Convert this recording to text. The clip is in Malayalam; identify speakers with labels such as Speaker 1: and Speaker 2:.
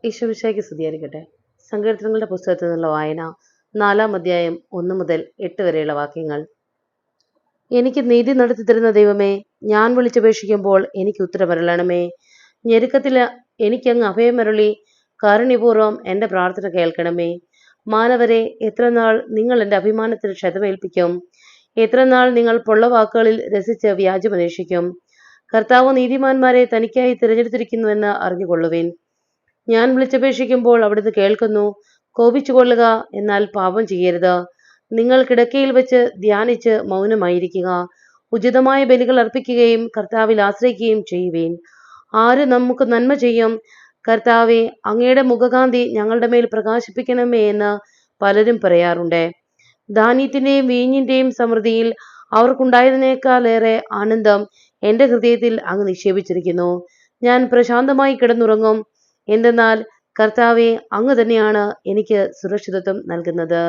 Speaker 1: ഈശോമിശിഹായ്ക്ക് സ്തുതിയായിരിക്കട്ടെ. സങ്കീർത്തനങ്ങളുടെ പുസ്തകത്തിൽ നിന്നുള്ള വായന 4-ാം അധ്യായം 1 മുതൽ 8 വരെയുള്ള വാക്യങ്ങൾ. എനിക്ക് നീതി നടത്തി തരുന്ന ദൈവമേ, ഞാൻ വിളിച്ചപേക്ഷിക്കുമ്പോൾ എനിക്ക് ഉത്തരമരുളണമേ. ഞെരുക്കത്തിൽ എനിക്കങ്ങ് അഭയമരുളി കാരുണ്യപൂർവ്വം എൻ്റെ പ്രാർത്ഥന കേൾക്കണമേ. മാനവരെ, എത്രനാൾ നിങ്ങൾ എൻ്റെ അഭിമാനത്തിന് ക്ഷതമേൽപ്പിക്കും? എത്രനാൾ നിങ്ങൾ പൊള്ളവാക്കുകളിൽ രസിച്ച് വ്യാജമന്വേഷിക്കും? കർത്താവ് നീതിമാന്മാരെ തനിക്കായി തിരഞ്ഞെടുത്തിരിക്കുന്നുവെന്ന് അറിഞ്ഞുകൊള്ളുവിൻ. ഞാൻ വിളിച്ചപേക്ഷിക്കുമ്പോൾ അവിടുന്ന് കേൾക്കുന്നു. കോപിച്ചുകൊള്ളുക, എന്നാൽ പാപം ചെയ്യരുത്. നിങ്ങൾ കിടക്കയിൽ വെച്ച് ധ്യാനിച്ച് മൗനമായിരിക്കുക. ഉചിതമായ ബലികൾ അർപ്പിക്കുകയും കർത്താവിൽ ആശ്രയിക്കുകയും ചെയ്യുവീൻ. ആര് നമുക്ക് നന്മ ചെയ്യും? കർത്താവെ, അങ്ങയുടെ മുഖകാന്തി ഞങ്ങളുടെ മേൽ പ്രകാശിപ്പിക്കണമേ എന്ന് പലരും പറയാറുണ്ട്. ധാന്യത്തിൻ്റെയും വീഞ്ഞിൻ്റെയും സമൃദ്ധിയിൽ അവർക്കുണ്ടായതിനേക്കാളേറെ ആനന്ദം എൻ്റെ ഹൃദയത്തിൽ അങ്ങ് നിക്ഷേപിച്ചിരിക്കുന്നു. ഞാൻ പ്രശാന്തമായി കിടന്നുറങ്ങും. എന്തെന്നാൽ കർത്താവെ, അങ്ങ് തന്നെയാണ് എനിക്ക് സുരക്ഷിതത്വം നൽകുന്നത്.